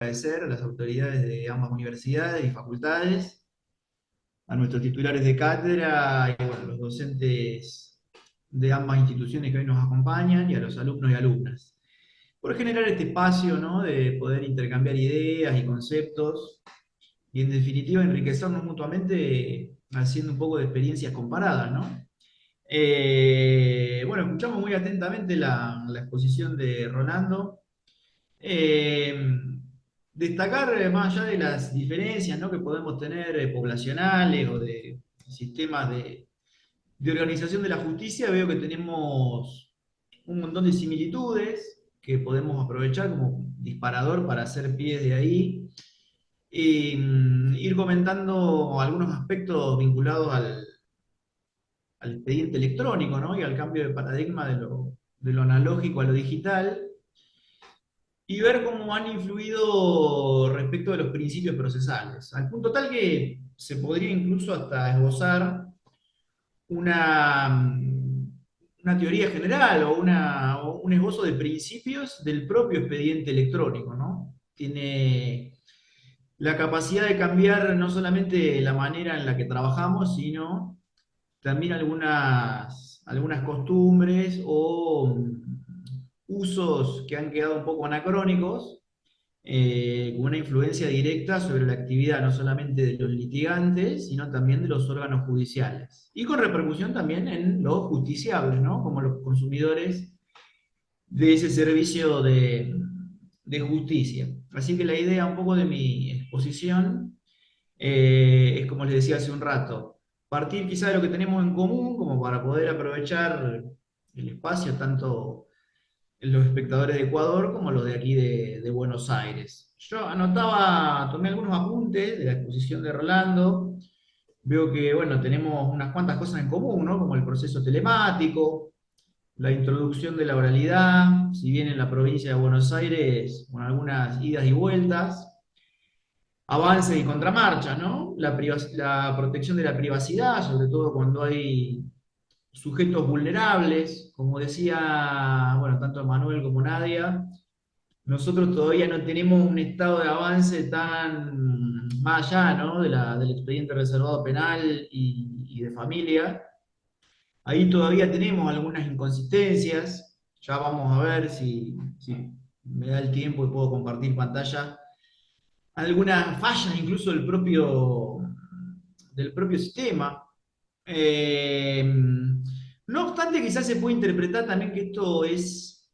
Agradecer a las autoridades de ambas universidades y facultades, a nuestros titulares de cátedra y bueno, los docentes de ambas instituciones que hoy nos acompañan y a los alumnos y alumnas. Por generar este espacio, ¿no?, de poder intercambiar ideas y conceptos y en definitiva enriquecernos mutuamente haciendo un poco de experiencias comparadas, ¿no? Bueno, escuchamos muy atentamente la exposición de Rolando. Eh, Destacar, más allá de las diferencias, ¿no?, que podemos tener poblacionales o de sistemas de organización de la justicia, veo que tenemos un montón de similitudes que podemos aprovechar como disparador para hacer pie de ahí y ir comentando algunos aspectos vinculados al expediente electrónico, ¿no?, y al cambio de paradigma de lo analógico a lo digital y ver cómo han influido respecto de los principios procesales, al punto tal que se podría incluso hasta esbozar una, una teoría general o un esbozo de principios del propio expediente electrónico, ¿no? Tiene la capacidad de cambiar no solamente la manera en la que trabajamos, sino también algunas costumbres o usos que han quedado un poco anacrónicos, con una influencia directa sobre la actividad no solamente de los litigantes, sino también de los órganos judiciales. Y con repercusión también en los justiciables, ¿no?, como los consumidores de ese servicio de justicia. Así que la idea un poco de mi exposición es, como les decía hace un rato, partir quizá de lo que tenemos en común, como para poder aprovechar el espacio tanto los espectadores de Ecuador como los de aquí de Buenos Aires. Yo tomé algunos apuntes de la exposición de Rolando. Veo que, bueno, tenemos unas cuantas cosas en común, ¿no?, como el proceso telemático, la introducción de la oralidad, si bien en la provincia de Buenos Aires, con algunas idas y vueltas, avances y contramarchas, ¿no? La protección de la privacidad, sobre todo cuando hay sujetos vulnerables, como decía, bueno, tanto Manuel como Nadia, nosotros todavía no tenemos un estado de avance tan más allá, ¿no?, del expediente reservado penal y de familia. Ahí todavía tenemos algunas inconsistencias. Ya vamos a ver si me da el tiempo y puedo compartir pantalla. Algunas fallas incluso del propio sistema. Eh, no obstante, quizás se puede interpretar también que esto es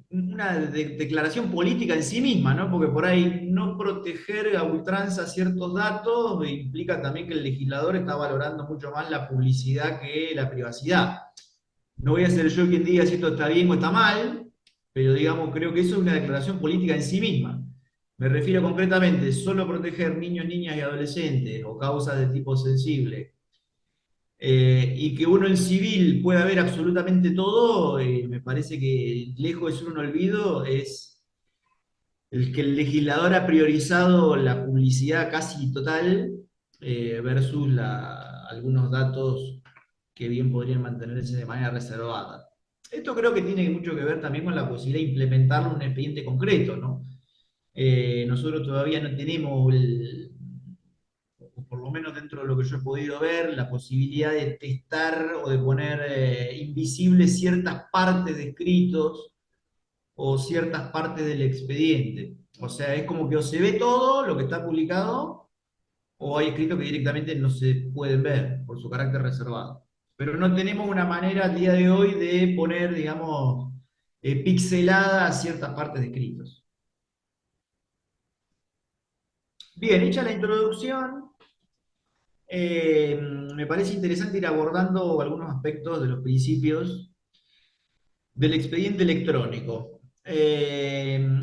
una declaración política en sí misma, ¿no? Porque por ahí no proteger a ultranza ciertos datos implica también que el legislador está valorando mucho más la publicidad que la privacidad. No voy a ser yo quien diga si esto está bien o está mal, pero digamos, creo que eso es una declaración política en sí misma. Me refiero concretamente, solo proteger niños, niñas y adolescentes o causas de tipo sensible, y que uno en civil pueda ver absolutamente todo, me parece que lejos de ser un olvido, es el que el legislador ha priorizado la publicidad casi total, versus algunos datos que bien podrían mantenerse de manera reservada. Esto creo que tiene mucho que ver también con la posibilidad de implementarlo en un expediente concreto, ¿no? Nosotros todavía no tenemos o por lo menos dentro de lo que yo he podido ver, la posibilidad de testar o de poner invisibles ciertas partes de escritos o ciertas partes del expediente. O sea, es como que o se ve todo lo que está publicado o hay escritos que directamente no se pueden ver por su carácter reservado. Pero no tenemos una manera al día de hoy de poner, digamos, pixeladas ciertas partes de escritos. Bien, hecha la introducción, me parece interesante ir abordando algunos aspectos de los principios del expediente electrónico.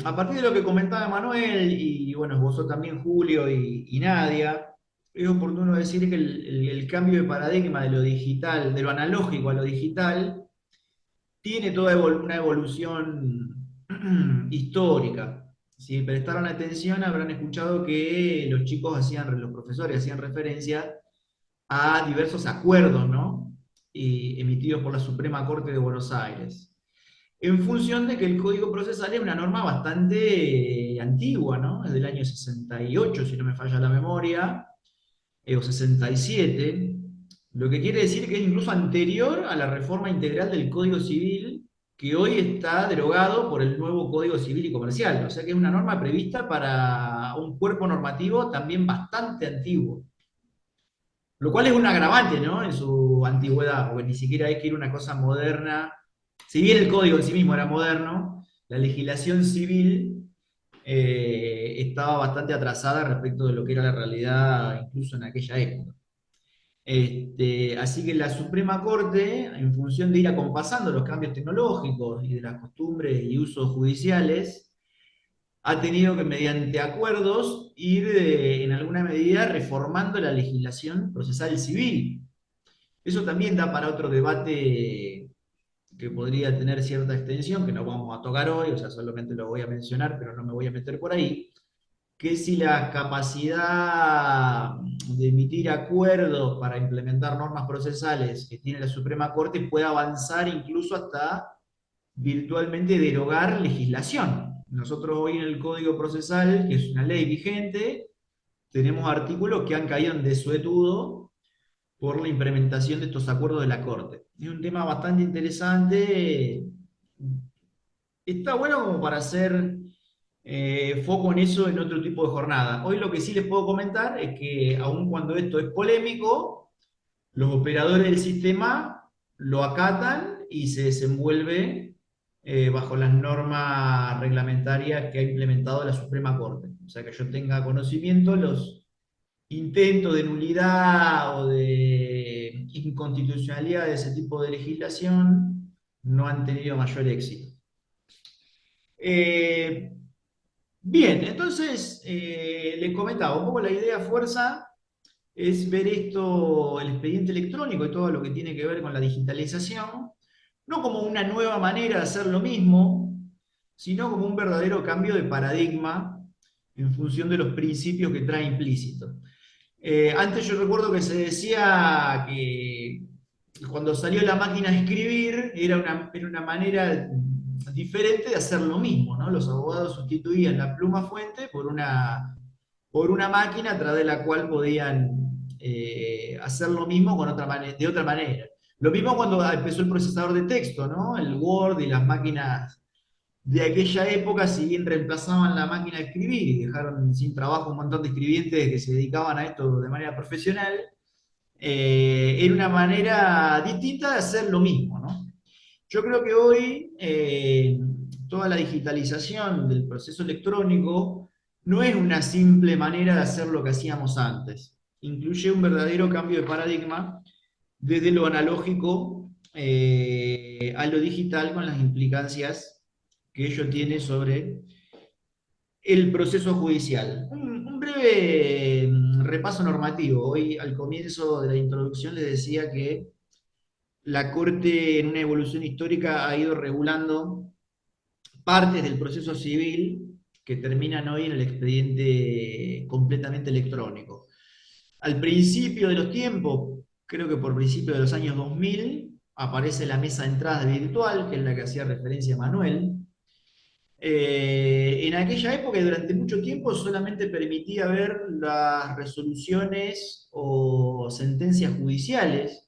A partir de lo que comentaba Manuel, y bueno, vos también Julio y Nadia, es oportuno decir que el cambio de paradigma de lo digital, de lo analógico a lo digital, tiene toda una evolución histórica. Si prestaron atención, habrán escuchado que los profesores hacían referencia a diversos acuerdos, ¿no?, emitidos por la Suprema Corte de Buenos Aires. en función de que el código procesal es una norma bastante antigua, ¿no? Es del año 68, si no me falla la memoria, o 67, lo que quiere decir que es incluso anterior a la reforma integral del Código Civil, que hoy está derogado por el nuevo Código Civil y Comercial. O sea que es una norma prevista para un cuerpo normativo también bastante antiguo. Lo cual es un agravante, ¿no? En su antigüedad, porque ni siquiera hay que ir a una cosa moderna. Si bien el código en sí mismo era moderno, la legislación civil estaba bastante atrasada respecto de lo que era la realidad incluso en aquella época. Así que la Suprema Corte, en función de ir acompasando los cambios tecnológicos y de las costumbres y usos judiciales, ha tenido que, mediante acuerdos, ir en alguna medida reformando la legislación procesal civil. Eso también da para otro debate que podría tener cierta extensión, que no vamos a tocar hoy, o sea, solamente lo voy a mencionar, pero no me voy a meter por ahí, que es si la capacidad de emitir acuerdos para implementar normas procesales que tiene la Suprema Corte puede avanzar incluso hasta virtualmente derogar legislación. Nosotros hoy en el Código Procesal, que es una ley vigente, tenemos artículos que han caído en desuetudo por la implementación de estos acuerdos de la Corte. Es un tema bastante interesante. Está bueno como para hacer foco en eso en otro tipo de jornada. Hoy lo que sí les puedo comentar es que aun cuando esto es polémico, los operadores del sistema lo acatan y se desenvuelve bajo las normas reglamentarias que ha implementado la Suprema Corte. O sea, que yo tenga conocimiento, los intentos de nulidad o de inconstitucionalidad de ese tipo de legislación no han tenido mayor éxito. Eh, Bien, entonces les comentaba un poco la idea fuerza es ver esto, el expediente electrónico y todo lo que tiene que ver con la digitalización, no como una nueva manera de hacer lo mismo, sino como un verdadero cambio de paradigma en función de los principios que trae implícito. Antes yo recuerdo que se decía que cuando salió la máquina a escribir era una manera diferente de hacer lo mismo, ¿no? Los abogados sustituían la pluma fuente por una máquina a través de la cual podían hacer lo mismo de otra manera. Lo mismo cuando empezó el procesador de texto, ¿no? El Word y las máquinas de aquella época, si bien reemplazaban la máquina de escribir y dejaron sin trabajo un montón de escribientes que se dedicaban a esto de manera profesional, era una manera distinta de hacer lo mismo, ¿no? Yo creo que hoy toda la digitalización del proceso electrónico no es una simple manera de hacer lo que hacíamos antes. Incluye un verdadero cambio de paradigma desde lo analógico a lo digital con las implicancias que ello tiene sobre el proceso judicial. Un breve repaso normativo. Hoy al comienzo de la introducción les decía que la Corte en una evolución histórica ha ido regulando partes del proceso civil que terminan hoy en el expediente completamente electrónico. Al principio de los tiempos, creo que por principio de los años 2000, aparece la mesa de entrada virtual, que es la que hacía referencia Manuel. En aquella época y durante mucho tiempo solamente permitía ver las resoluciones o sentencias judiciales,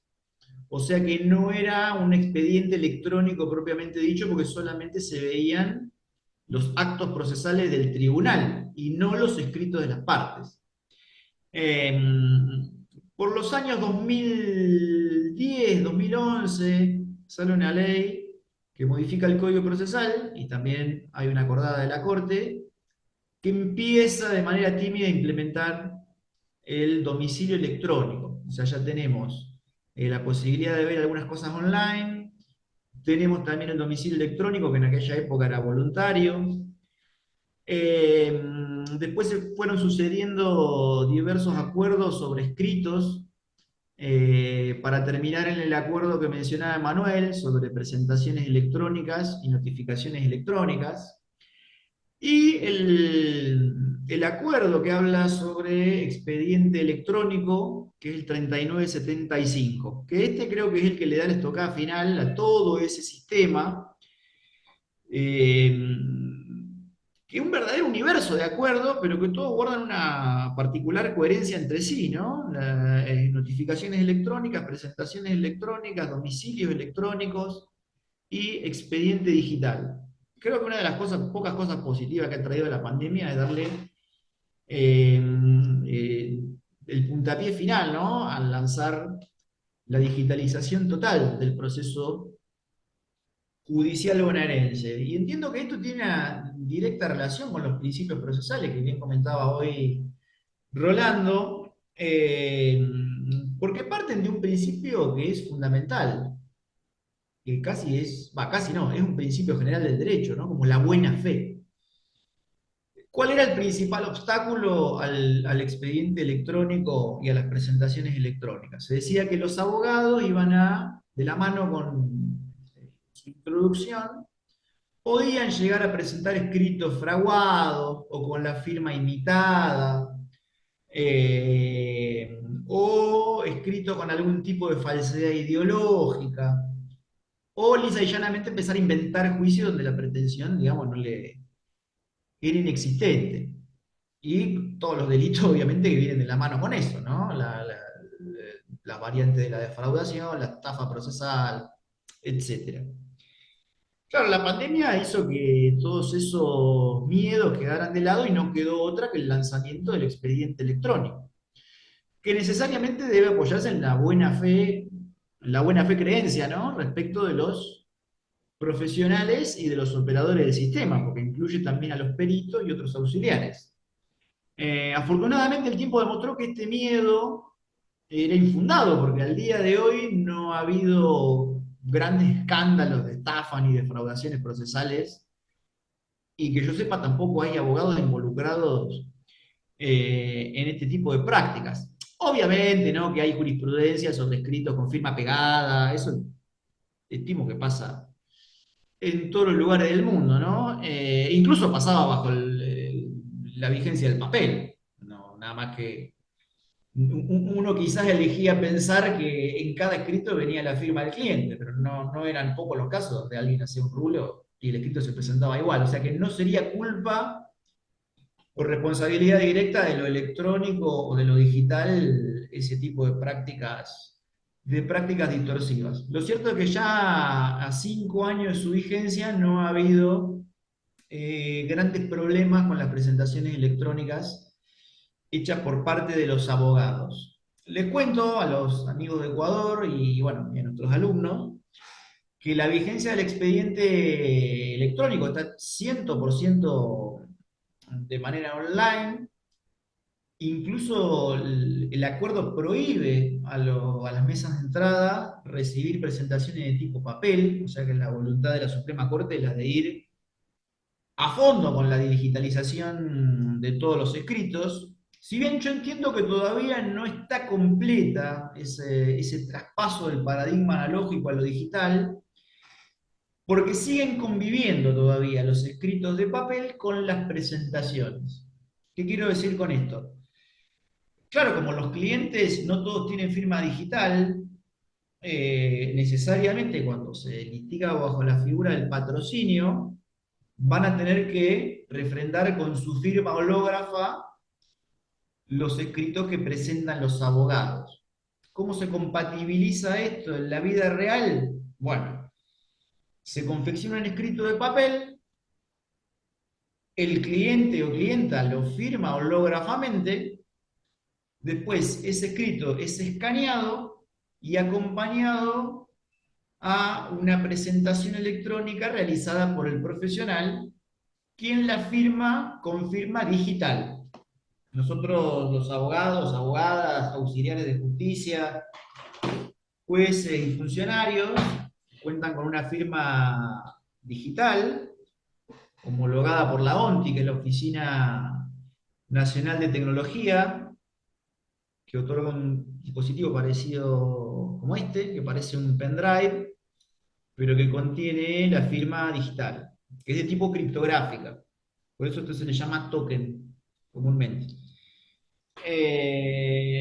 o sea que no era un expediente electrónico propiamente dicho, porque solamente se veían los actos procesales del tribunal y no los escritos de las partes. Eh, por los años 2010, 2011, sale una ley que modifica el Código Procesal y también hay una acordada de la Corte que empieza de manera tímida a implementar el domicilio electrónico. O sea, ya tenemos la posibilidad de ver algunas cosas online, tenemos también el domicilio electrónico, que en aquella época era voluntario. Eh, Después se fueron sucediendo diversos acuerdos sobre escritos para terminar en el acuerdo que mencionaba Manuel sobre presentaciones electrónicas y notificaciones electrónicas. Y el acuerdo que habla sobre expediente electrónico, que es el 3975, que este creo que es el que le da la estocada final a todo ese sistema, que es un verdadero universo de acuerdo, pero que todos guardan una particular coherencia entre sí, ¿no? Notificaciones electrónicas, presentaciones electrónicas, domicilios electrónicos y expediente digital. Creo que una de las cosas, pocas cosas positivas que ha traído la pandemia es darle eh, eh, el puntapié final, ¿no? Al lanzar la digitalización total del proceso judicial bonaerense. Y entiendo que esto tiene una directa relación con los principios procesales que bien comentaba hoy Rolando, porque parten de un principio que es fundamental, que casi es, va, casi no, es un principio general del derecho, ¿no? Como la buena fe. ¿Cuál era el principal obstáculo al expediente electrónico y a las presentaciones electrónicas? Se decía que los abogados iban de la mano con su introducción, podían llegar a presentar escritos fraguados o con la firma imitada, o escritos con algún tipo de falsedad ideológica, o lisa y llanamente empezar a inventar juicios donde la pretensión, digamos, no le era inexistente. Y todos los delitos, obviamente, que vienen de la mano con eso, ¿no? La variante de la defraudación, la estafa procesal, etcétera. Claro, la pandemia hizo que todos esos miedos quedaran de lado y no quedó otra que el lanzamiento del expediente electrónico, que necesariamente debe apoyarse en la buena fe creencia, ¿no? Respecto de los profesionales y de los operadores del sistema, porque incluye también a los peritos y otros auxiliares. Afortunadamente el tiempo demostró que este miedo era infundado, porque al día de hoy no ha habido grandes escándalos de estafa ni defraudaciones procesales, y que yo sepa tampoco hay abogados involucrados en este tipo de prácticas. Obviamente, ¿no? Que hay jurisprudencia sobre escritos con firma pegada, eso estimo que pasa en todos los lugares del mundo, ¿no? Incluso pasaba bajo la vigencia del papel, no, nada más que uno quizás elegía pensar que en cada escrito venía la firma del cliente, pero no eran pocos los casos donde alguien hacía un rulo y el escrito se presentaba igual. O sea que no sería culpa o responsabilidad directa de lo electrónico o de lo digital ese tipo de prácticas distorsivas. Lo cierto es que ya a 5 años de su vigencia no ha habido grandes problemas con las presentaciones electrónicas hechas por parte de los abogados. Les cuento a los amigos de Ecuador y, bueno, y a nuestros alumnos que la vigencia del expediente electrónico está 100% de manera online. Incluso el acuerdo prohíbe a las mesas de entrada recibir presentaciones de tipo papel, o sea que la voluntad de la Suprema Corte es la de ir a fondo con la digitalización de todos los escritos. Si bien yo entiendo que todavía no está completa ese traspaso del paradigma analógico a lo digital, porque siguen conviviendo todavía los escritos de papel con las presentaciones. ¿Qué quiero decir con esto? Claro, como los clientes no todos tienen firma digital, necesariamente cuando se litiga bajo la figura del patrocinio, van a tener que refrendar con su firma hológrafa los escritos que presentan los abogados. ¿Cómo se compatibiliza esto en la vida real? Bueno, se confecciona un escrito de papel, el cliente o clienta lo firma hológrafamente. Después, ese escrito es escaneado y acompañado a una presentación electrónica realizada por el profesional, quien la firma con firma digital. Nosotros, los abogados, abogadas, auxiliares de justicia, jueces y funcionarios, cuentan con una firma digital homologada por la ONTI, que es la Oficina Nacional de Tecnología, que otorga un dispositivo parecido como este, que parece un pendrive, pero que contiene la firma digital, que es de tipo criptográfica. Por eso esto se le llama token comúnmente.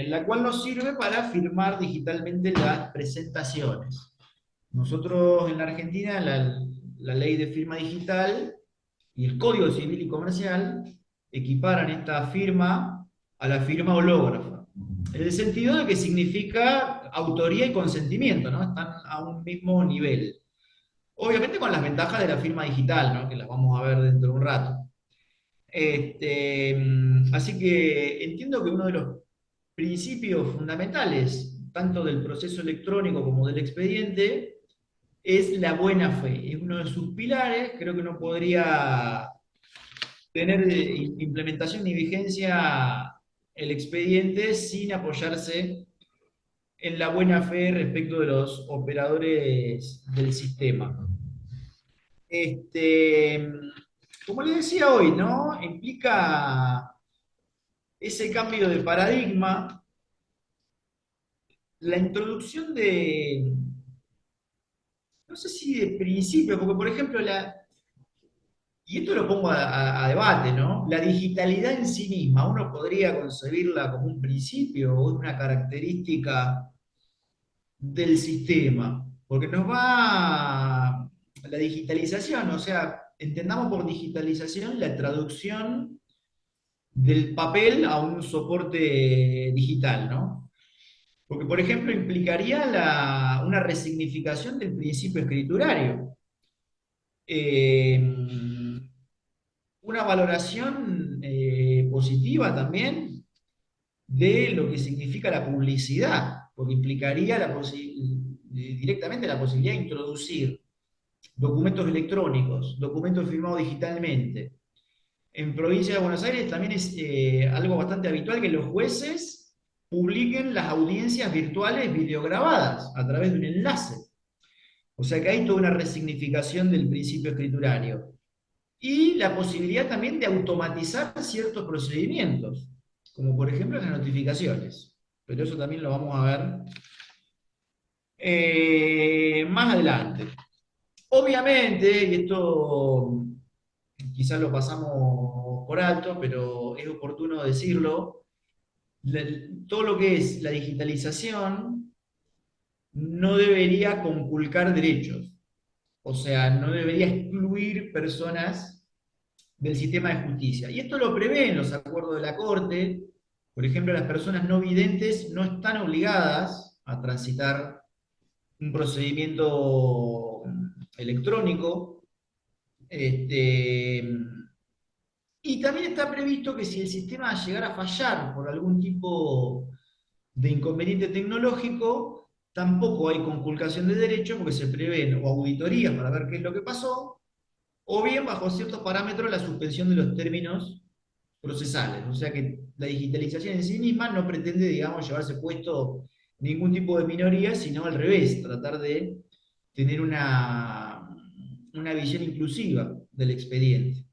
La cual nos sirve para firmar digitalmente las presentaciones. Nosotros en la Argentina la ley de firma digital y el Código Civil y Comercial equiparan esta firma a la firma hológrafa, en el sentido de que significa autoría y consentimiento, ¿no? Están a un mismo nivel. Obviamente con las ventajas de la firma digital, ¿no? Que las vamos a ver dentro de un rato. Así que entiendo que uno de los principios fundamentales, tanto del proceso electrónico como del expediente, es la buena fe. Es uno de sus pilares. Creo que no podría tener implementación ni vigencia el expediente sin apoyarse en la buena fe respecto de los operadores del sistema. Este, como les decía hoy, ¿no? Implica ese cambio de paradigma, la introducción de, no sé si de principio, porque por ejemplo, y esto lo pongo a debate, ¿no? La digitalidad en sí misma, uno podría concebirla como un principio o una característica del sistema, porque nos va la digitalización, o sea, entendamos por digitalización la traducción del papel a un soporte digital, ¿no? Porque, por ejemplo, implicaría una resignificación del principio escriturario. Eh, una valoración positiva también de lo que significa la publicidad, porque implicaría directamente la posibilidad de introducir documentos electrónicos, documentos firmados digitalmente. En provincia de Buenos Aires también es algo bastante habitual que los jueces publiquen las audiencias virtuales videograbadas a través de un enlace. O sea que hay toda una resignificación del principio escriturario. Y la posibilidad también de automatizar ciertos procedimientos, como por ejemplo las notificaciones. Pero eso también lo vamos a ver más adelante. Obviamente, y esto quizás lo pasamos por alto, pero es oportuno decirlo, todo lo que es la digitalización no debería conculcar derechos, o sea, no debería excluir personas del sistema de justicia. Y esto lo prevé en los acuerdos de la Corte. Por ejemplo, las personas no videntes no están obligadas a transitar un procedimiento electrónico. Este, y también está previsto que si el sistema llegara a fallar por algún tipo de inconveniente tecnológico, tampoco hay conculcación de derechos porque se prevén o auditorías para ver qué es lo que pasó, o bien bajo ciertos parámetros la suspensión de los términos procesales. O sea que la digitalización en sí misma no pretende, digamos, llevarse puesto ningún tipo de minoría, sino al revés, tratar de tener una visión inclusiva del expediente.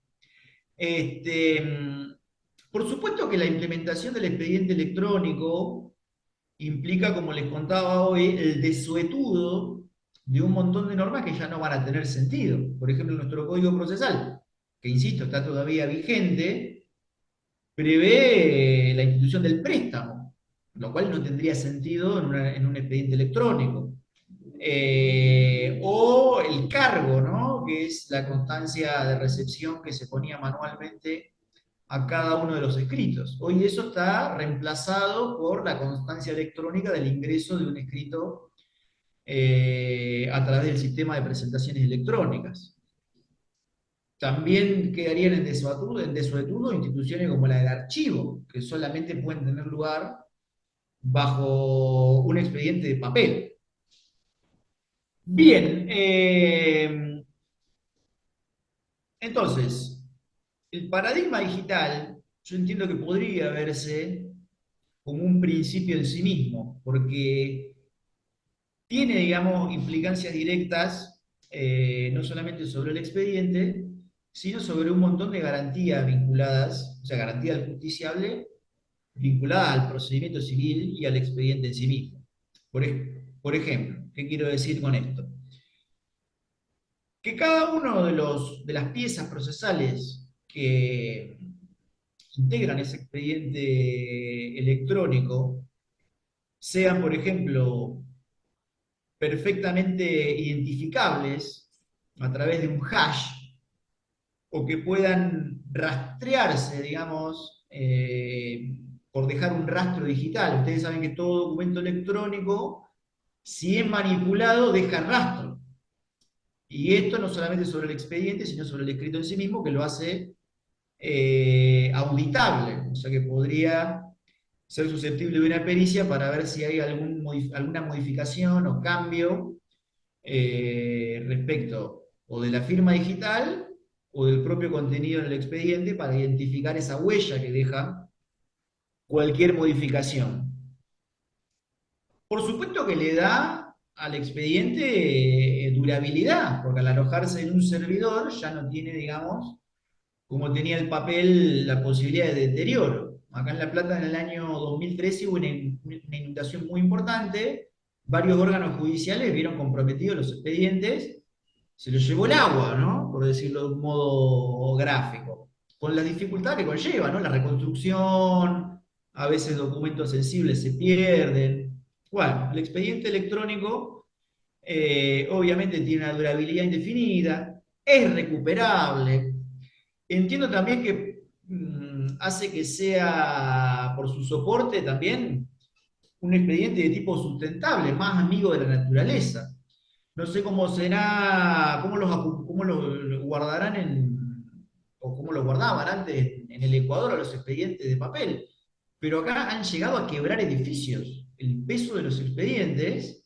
Este, por supuesto que la implementación del expediente electrónico implica, como les contaba hoy, el desuetudo de un montón de normas que ya no van a tener sentido. Por ejemplo, nuestro Código Procesal, que insisto, está todavía vigente, prevé la institución del préstamo, lo cual no tendría sentido en un expediente electrónico. O el cargo, ¿no? Que es la constancia de recepción que se ponía manualmente a cada uno de los escritos. Hoy eso está reemplazado por la constancia electrónica del ingreso de un escrito a través del sistema de presentaciones electrónicas. También quedarían en desuetudo instituciones como la del archivo, que solamente pueden tener lugar bajo un expediente de papel. Bien, entonces, el paradigma digital, yo entiendo que podría verse como un principio en sí mismo, porque tiene, digamos, implicancias directas no solamente sobre el expediente, sino sobre un montón de garantías vinculadas, o sea, garantía del justiciable vinculada al procedimiento civil y al expediente en sí mismo. Por ejemplo, ¿qué quiero decir con esto? Que cada uno de las piezas procesales que integran ese expediente electrónico sean, por ejemplo, perfectamente identificables a través de un hash o que puedan rastrearse, digamos, por dejar un rastro digital. Ustedes saben que todo documento electrónico, si es manipulado, deja rastro. Y esto no solamente sobre el expediente, sino sobre el escrito en sí mismo, que lo hace auditable, o sea que podría ser susceptible de una pericia para ver si hay alguna modificación o cambio respecto o de la firma digital o del propio contenido en el expediente para identificar esa huella que deja cualquier modificación. Por supuesto que le da al expediente durabilidad, porque al alojarse en un servidor ya no tiene, digamos, como tenía el papel la posibilidad de deterioro. Acá en La Plata en el año 2013 hubo una inundación muy importante, varios órganos judiciales vieron comprometidos los expedientes, se los llevó el agua, ¿no? Por decirlo de un modo gráfico, con la dificultad que conlleva, ¿no? La reconstrucción, a veces documentos sensibles se pierden. Bueno, el expediente electrónico obviamente tiene una durabilidad indefinida, es recuperable. Entiendo también que hace que sea, por su soporte también, un expediente de tipo sustentable, más amigo de la naturaleza. No sé cómo será, cómo lo guardarán o cómo lo guardaban antes en el Ecuador a los expedientes de papel. Pero acá han llegado a quebrar edificios. El peso de los expedientes,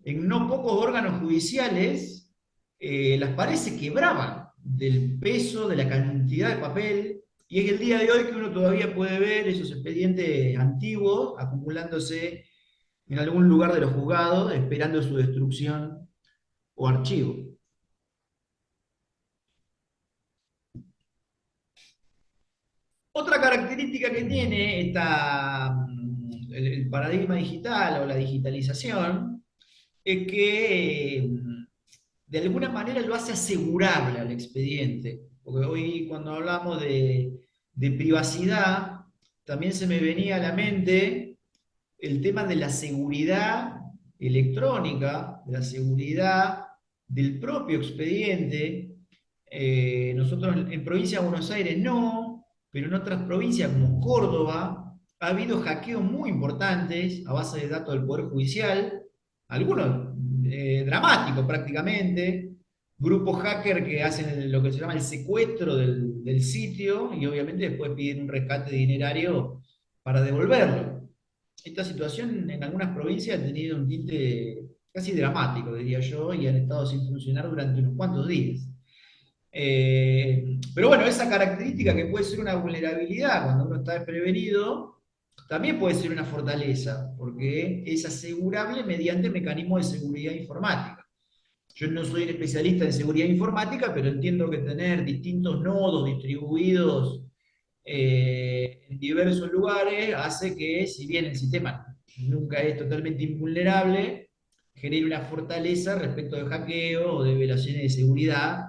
en no pocos órganos judiciales, las paredes se quebraban del peso, de la cantidad de papel. Y es el día de hoy que uno todavía puede ver esos expedientes antiguos acumulándose en algún lugar de los juzgados, esperando su destrucción o archivo. Otra característica que tiene el paradigma digital o la digitalización es que de alguna manera lo hace asegurable al expediente. Porque hoy cuando hablamos de privacidad, también se me venía a la mente el tema de la seguridad electrónica, de la seguridad del propio expediente. Nosotros en provincia de Buenos Aires no, pero en otras provincias como Córdoba ha habido hackeos muy importantes a base de datos del Poder Judicial, algunos dramáticos prácticamente, grupos hackers que hacen lo que se llama el secuestro del sitio y obviamente después piden un rescate dinerario para devolverlo. Esta situación en algunas provincias ha tenido un tinte casi dramático, diría yo, y han estado sin funcionar durante unos cuantos días. Pero bueno, esa característica que puede ser una vulnerabilidad cuando uno está desprevenido, también puede ser una fortaleza, porque es asegurable mediante mecanismos de seguridad informática. Yo no soy un especialista en seguridad informática, pero entiendo que tener distintos nodos distribuidos en diversos lugares hace que, si bien el sistema nunca es totalmente invulnerable, genere una fortaleza respecto de hackeo o de violaciones de seguridad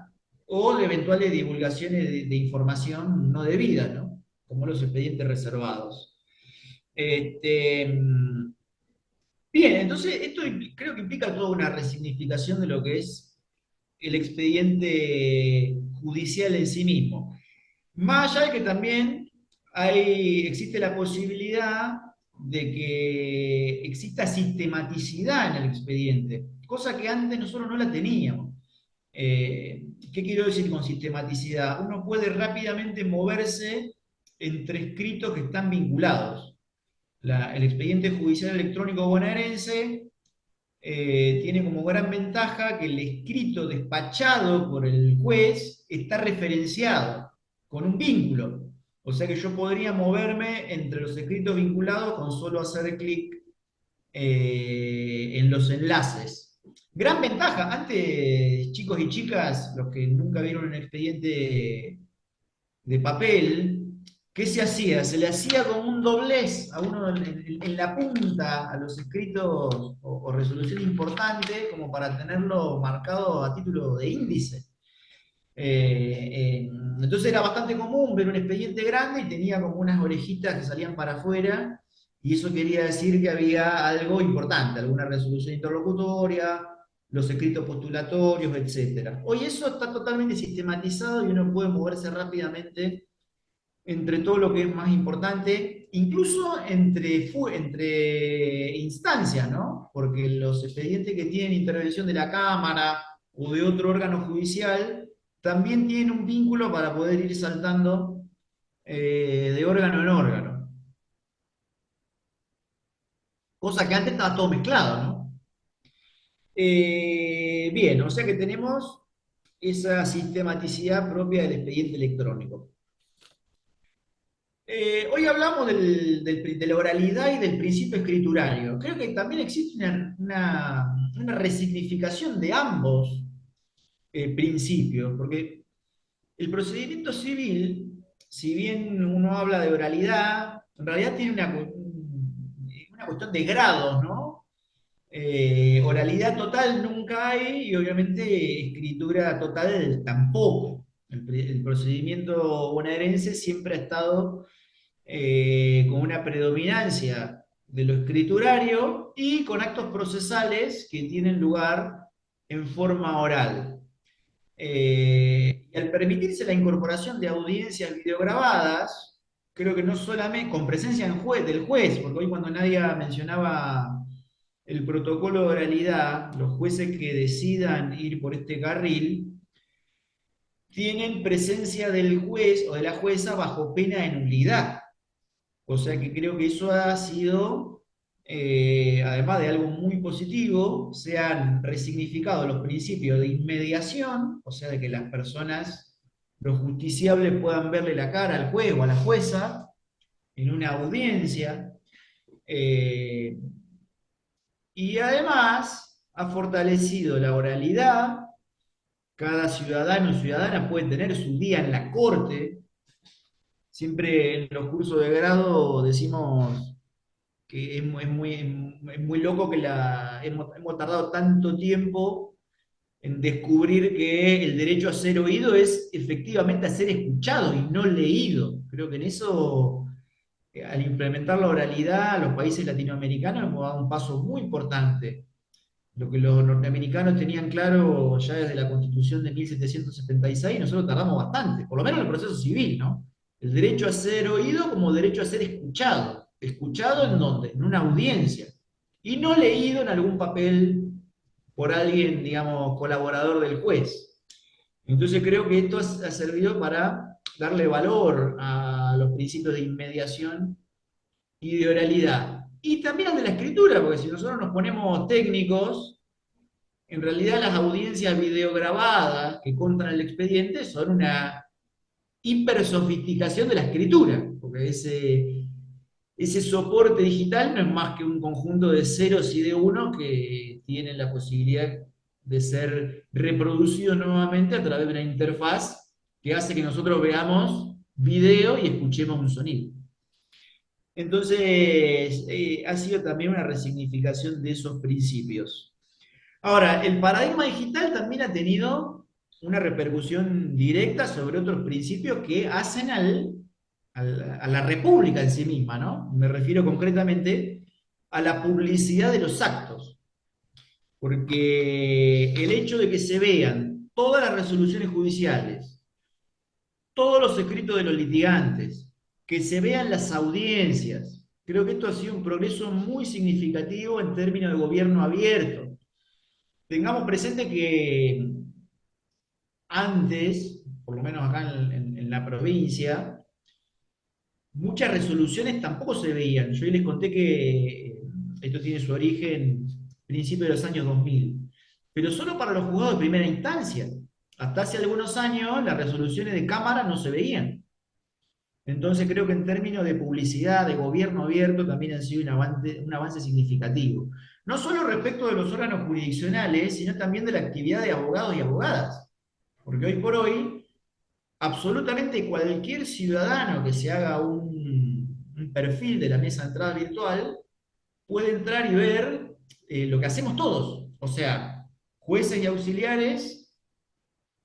o de eventuales divulgaciones de información no debida, ¿no? Como los expedientes reservados. Este, bien, entonces esto creo que implica toda una resignificación de lo que es el expediente judicial en sí mismo. Más allá de que también existe la posibilidad de que exista sistematicidad en el expediente, cosa que antes nosotros no la teníamos. ¿Qué quiero decir con sistematicidad? Uno puede rápidamente moverse entre escritos que están vinculados. El expediente judicial electrónico bonaerense tiene como gran ventaja que el escrito despachado por el juez está referenciado con un vínculo. O sea que yo podría moverme entre los escritos vinculados con solo hacer clic en los enlaces. Gran ventaja. Antes, chicos y chicas, los que nunca vieron un expediente de papel, ¿qué se hacía? Se le hacía como un doblez a uno en la punta a los escritos o resolución importante como para tenerlo marcado a título de índice. Entonces era bastante común ver un expediente grande y tenía como unas orejitas que salían para afuera y eso quería decir que había algo importante, alguna resolución interlocutoria los escritos postulatorios, etcétera. Hoy eso está totalmente sistematizado y uno puede moverse rápidamente entre todo lo que es más importante, incluso entre instancias, ¿no? Porque los expedientes que tienen intervención de la Cámara o de otro órgano judicial también tienen un vínculo para poder ir saltando de órgano en órgano. Cosa que antes estaba todo mezclado, ¿no? Bien, o sea que tenemos esa sistematicidad propia del expediente electrónico. Hoy hablamos de la oralidad y del principio escriturario. Creo que también existe una resignificación de ambos principios, porque el procedimiento civil, si bien uno habla de oralidad, en realidad tiene una cuestión de grados, ¿no? Oralidad total nunca hay y obviamente escritura total tampoco. El procedimiento bonaerense siempre ha estado con una predominancia de lo escriturario y con actos procesales que tienen lugar en forma oral. Y al permitirse la incorporación de audiencias videograbadas, creo que no solamente con presencia del juez, porque hoy cuando Nadia mencionaba el protocolo de oralidad, los jueces que decidan ir por este carril, tienen presencia del juez o de la jueza bajo pena de nulidad. O sea que creo que eso ha sido, además de algo muy positivo, se han resignificado los principios de inmediación, o sea, de que las personas, los justiciables puedan verle la cara al juez o a la jueza en una audiencia, eh, y además ha fortalecido la oralidad. Cada ciudadano o ciudadana puede tener su día en la corte. Siempre en los cursos de grado decimos que es muy loco que hemos tardado tanto tiempo en descubrir que el derecho a ser oído es efectivamente a ser escuchado y no leído. Creo que en eso, al implementar la oralidad, los países latinoamericanos hemos dado un paso muy importante. Lo que los norteamericanos tenían claro ya desde la Constitución de 1776, nosotros tardamos bastante, por lo menos en el proceso civil, ¿no? El derecho a ser oído como derecho a ser escuchado. ¿Escuchado en dónde? En una audiencia. Y no leído en algún papel por alguien, digamos, colaborador del juez. Entonces creo que esto ha servido para darle valor a los principios de inmediación y de oralidad. Y también al de la escritura, porque si nosotros nos ponemos técnicos, en realidad las audiencias videograbadas que contan el expediente son una hipersofisticación de la escritura, porque ese soporte digital no es más que un conjunto de ceros y de unos que tienen la posibilidad de ser reproducidos nuevamente a través de una interfaz que hace que nosotros veamos video y escuchemos un sonido. Entonces, ha sido también una resignificación de esos principios. Ahora, el paradigma digital también ha tenido una repercusión directa sobre otros principios que hacen a la república en sí misma, ¿no? Me refiero concretamente a la publicidad de los actos, porque el hecho de que se vean todas las resoluciones judiciales, todos los escritos de los litigantes, que se vean las audiencias, creo que esto ha sido un progreso muy significativo en términos de gobierno abierto. Tengamos presente que antes, por lo menos acá en la provincia, muchas resoluciones tampoco se veían. Yo les conté que esto tiene su origen a principios de los años 2000, pero solo para los juzgados de primera instancia. Hasta hace algunos años las resoluciones de Cámara no se veían. Entonces creo que en términos de publicidad, de gobierno abierto, también ha sido un avance significativo. No solo respecto de los órganos jurisdiccionales, sino también de la actividad de abogados y abogadas. Porque hoy por hoy, absolutamente cualquier ciudadano que se haga un perfil de la mesa de entrada virtual puede entrar y ver lo que hacemos todos. O sea, jueces y auxiliares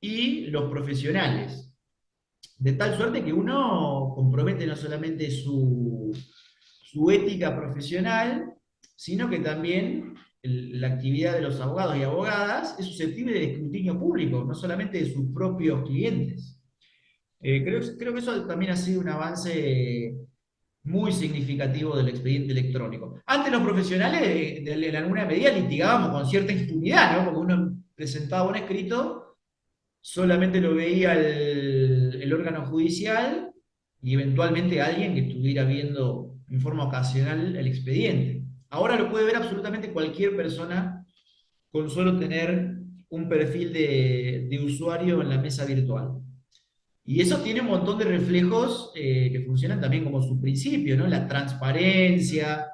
y los profesionales. De tal suerte que uno compromete no solamente su ética profesional, sino que también la actividad de los abogados y abogadas es susceptible de escrutinio público, no solamente de sus propios clientes. Creo que eso también ha sido un avance muy significativo del expediente electrónico. Antes los profesionales, en alguna medida, litigábamos con cierta impunidad, ¿no? Porque uno presentaba un escrito, solamente lo veía el órgano judicial y eventualmente alguien que estuviera viendo en forma ocasional el expediente. Ahora lo puede ver absolutamente cualquier persona con solo tener un perfil de usuario en la mesa virtual. Y eso tiene un montón de reflejos que funcionan también como su principio, ¿no? La transparencia,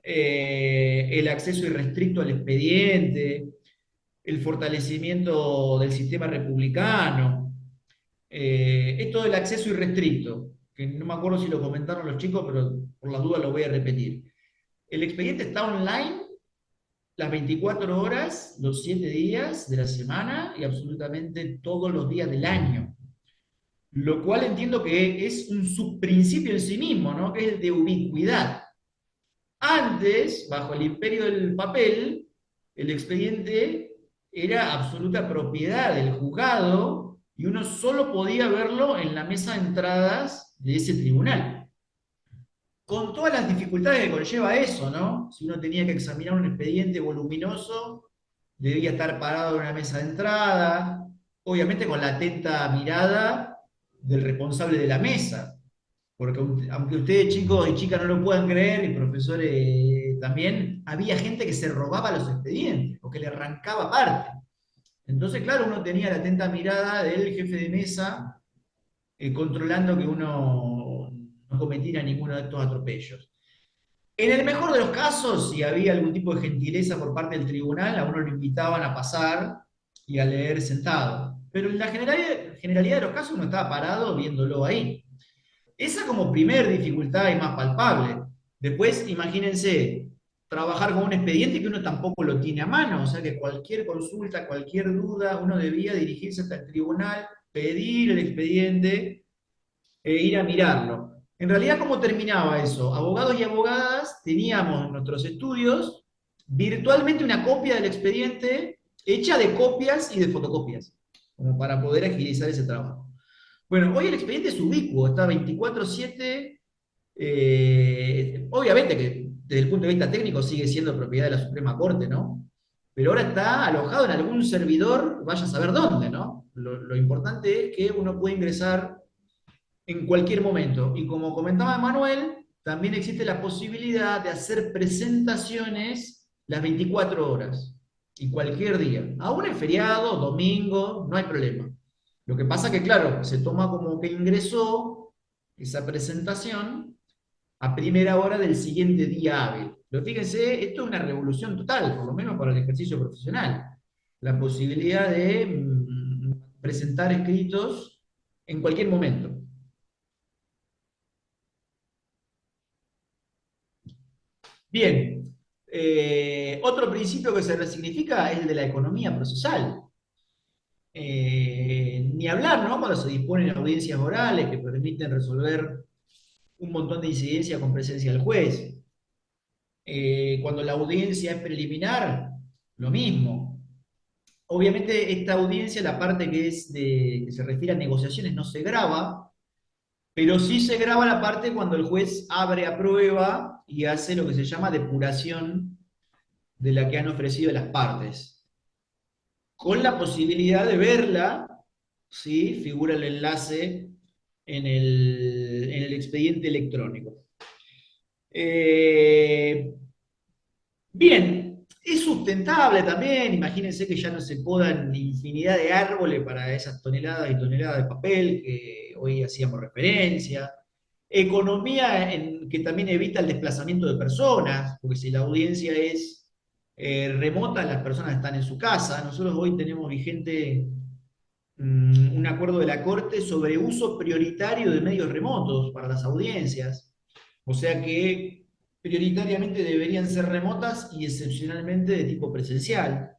el acceso irrestricto al expediente, el fortalecimiento del sistema republicano, esto del acceso irrestricto, que no me acuerdo si lo comentaron los chicos, pero por las dudas lo voy a repetir. El expediente está online las 24 horas, los 7 días de la semana y absolutamente todos los días del año. Lo cual entiendo que es un subprincipio en sí mismo, ¿no? Que es el de ubicuidad. Antes, bajo el imperio del papel, el expediente era absoluta propiedad del juzgado y uno solo podía verlo en la mesa de entradas de ese tribunal. Con todas las dificultades que conlleva eso, ¿no? Si uno tenía que examinar un expediente voluminoso, debía estar parado en una mesa de entrada, obviamente con la atenta mirada del responsable de la mesa, porque aunque ustedes chicos y chicas no lo puedan creer, y profesores también, había gente que se robaba los expedientes o que le arrancaba parte. Entonces, claro, uno tenía la atenta mirada del jefe de mesa controlando que uno no cometiera ninguno de estos atropellos. En el mejor de los casos, si había algún tipo de gentileza por parte del tribunal, a uno lo invitaban a pasar y a leer sentado. Pero en la generalidad de los casos uno estaba parado viéndolo ahí. Esa como primer dificultad y más palpable. Después, imagínense, trabajar con un expediente que uno tampoco lo tiene a mano, o sea que cualquier consulta, cualquier duda, uno debía dirigirse hasta el tribunal, pedir el expediente e ir a mirarlo. En realidad, ¿cómo terminaba eso? Abogados y abogadas teníamos en nuestros estudios virtualmente una copia del expediente hecha de copias y de fotocopias, como para poder agilizar ese trabajo. Bueno, hoy el expediente es ubicuo, está 24/7. Obviamente que desde el punto de vista técnico sigue siendo propiedad de la Suprema Corte, ¿no? Pero ahora está alojado en algún servidor, vaya a saber dónde, ¿no? Lo importante es que uno puede ingresar en cualquier momento. Y como comentaba Manuel, también existe la posibilidad de hacer presentaciones las 24 horas y cualquier día. Aún en feriado, domingo, no hay problema. Lo que pasa que, claro, se toma como que ingresó esa presentación a primera hora del siguiente día hábil. Pero fíjense, esto es una revolución total, por lo menos para el ejercicio profesional. La posibilidad de presentar escritos en cualquier momento. Bien, otro principio que se resignifica es el de la economía procesal. Ni hablar, ¿no? Cuando se disponen audiencias orales que permiten resolver un montón de incidencias con presencia del juez. Cuando la audiencia es preliminar, lo mismo. Obviamente esta audiencia, la parte que se refiere a negociaciones, no se graba, pero sí se graba la parte cuando el juez abre a prueba y hace lo que se llama depuración de la que han ofrecido las partes, con la posibilidad de verla, ¿sí? Figura el enlace en el expediente electrónico. Eh, Bien, es sustentable también, imagínense que ya no se podan infinidad de árboles para esas toneladas y toneladas de papel que hoy hacíamos referencia. Economía que también evita el desplazamiento de personas, porque si la audiencia es remota, las personas están en su casa. Nosotros hoy tenemos vigente un acuerdo de la Corte sobre uso prioritario de medios remotos para las audiencias. O sea que prioritariamente deberían ser remotas y excepcionalmente de tipo presencial.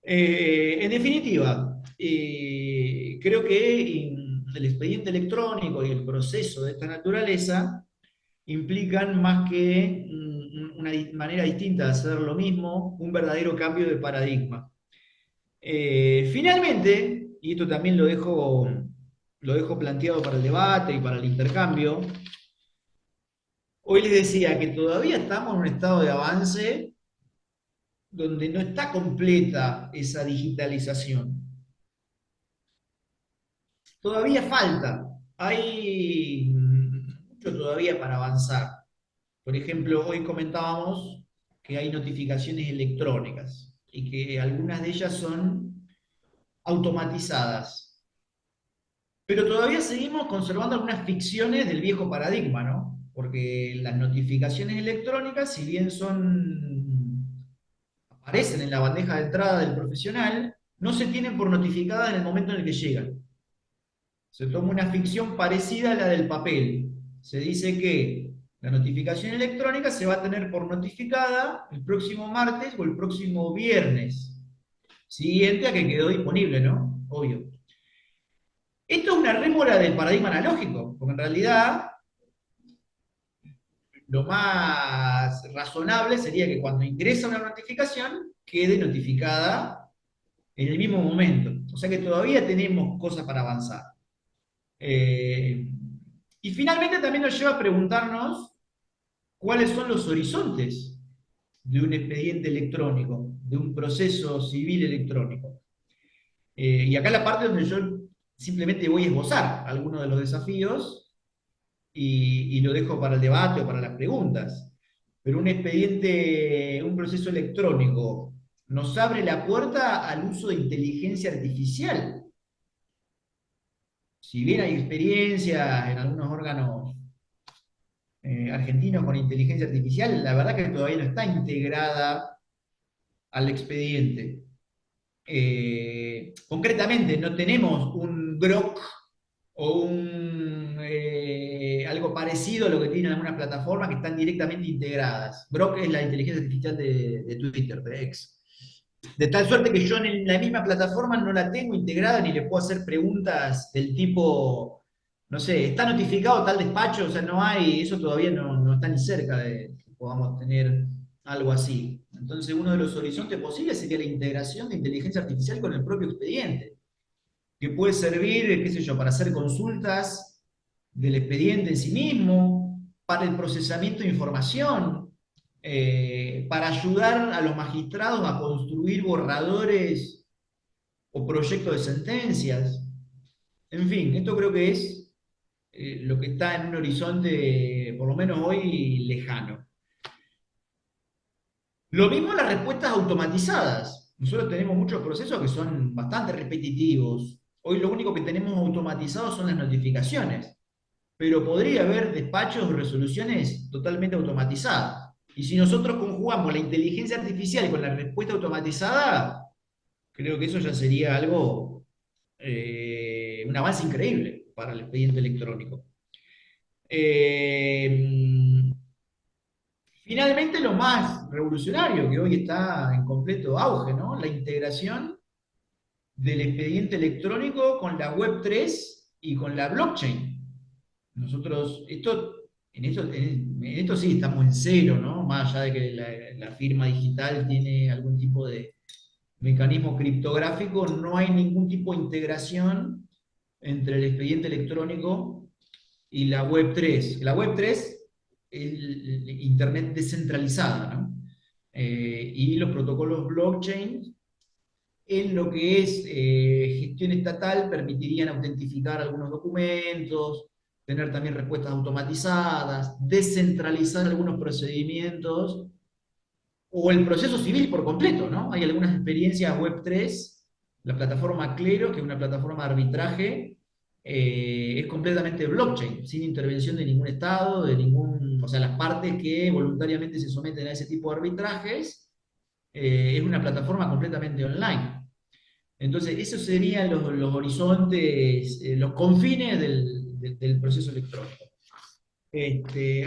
En definitiva, creo que el expediente electrónico y el proceso de esta naturaleza implican más que una manera distinta de hacer lo mismo, un verdadero cambio de paradigma. Finalmente, y esto también lo dejo planteado para el debate y para el intercambio, hoy les decía que todavía estamos en un estado de avance donde no está completa esa digitalización. Todavía falta, hay mucho todavía para avanzar. Por ejemplo, hoy comentábamos que hay notificaciones electrónicas y que algunas de ellas son automatizadas. Pero todavía seguimos conservando algunas ficciones del viejo paradigma, ¿no? Porque las notificaciones electrónicas, si bien aparecen en la bandeja de entrada del profesional, no se tienen por notificadas en el momento en el que llegan. Se toma una ficción parecida a la del papel. Se dice que la notificación electrónica se va a tener por notificada el próximo martes o el próximo viernes, siguiente a que quedó disponible, ¿no? Obvio. Esto es una rémora del paradigma analógico, porque en realidad lo más razonable sería que cuando ingresa una notificación quede notificada en el mismo momento. O sea que todavía tenemos cosas para avanzar. Eh, y finalmente también nos lleva a preguntarnos cuáles son los horizontes de un expediente electrónico, de un proceso civil electrónico. Y acá la parte donde yo simplemente voy a esbozar algunos de los desafíos y lo dejo para el debate o para las preguntas. Pero un expediente, un proceso electrónico, nos abre la puerta al uso de inteligencia artificial. Si bien hay experiencia en algunos órganos argentinos con inteligencia artificial, la verdad que todavía no está integrada al expediente. Concretamente, no tenemos un Grok o algo parecido a lo que tienen algunas plataformas que están directamente integradas. Grok es la inteligencia artificial de Twitter, de X. De tal suerte que yo en la misma plataforma no la tengo integrada ni le puedo hacer preguntas del tipo, no sé, ¿está notificado tal despacho? O sea, no hay, eso todavía no está ni cerca de que podamos tener algo así. Entonces, uno de los horizontes posibles sería la integración de inteligencia artificial con el propio expediente, que puede servir, qué sé yo, para hacer consultas del expediente en sí mismo, para el procesamiento de información, para ayudar a los magistrados a construir borradores o proyectos de sentencias. En fin, esto creo que es lo que está en un horizonte, por lo menos hoy, lejano. Lo mismo las respuestas automatizadas. Nosotros tenemos muchos procesos que son bastante repetitivos. Hoy lo único que tenemos automatizado son las notificaciones, pero podría haber despachos o resoluciones totalmente automatizadas. Y si nosotros conjugamos la inteligencia artificial con la respuesta automatizada, creo que eso ya sería algo, un avance increíble para el expediente electrónico. Eh, Finalmente, lo más revolucionario que hoy está en completo auge, ¿no? La integración del expediente electrónico con la Web3 y con la blockchain. Nosotros, en esto sí estamos en cero, ¿no? Más allá de que la firma digital tiene algún tipo de mecanismo criptográfico, no hay ningún tipo de integración entre el expediente electrónico y la Web3. La Web3 es el Internet descentralizada, ¿no? Y los protocolos blockchain en lo que es gestión estatal permitirían autentificar algunos documentos, tener también respuestas automatizadas, descentralizar algunos procedimientos o el proceso civil por completo, ¿no? Hay algunas experiencias Web3, la plataforma Clero, que es una plataforma de arbitraje, es completamente blockchain, sin intervención de ningún Estado, o sea, las partes que voluntariamente se someten a ese tipo de arbitrajes, es una plataforma completamente online. Entonces, esos serían los horizontes, los confines del proceso electrónico.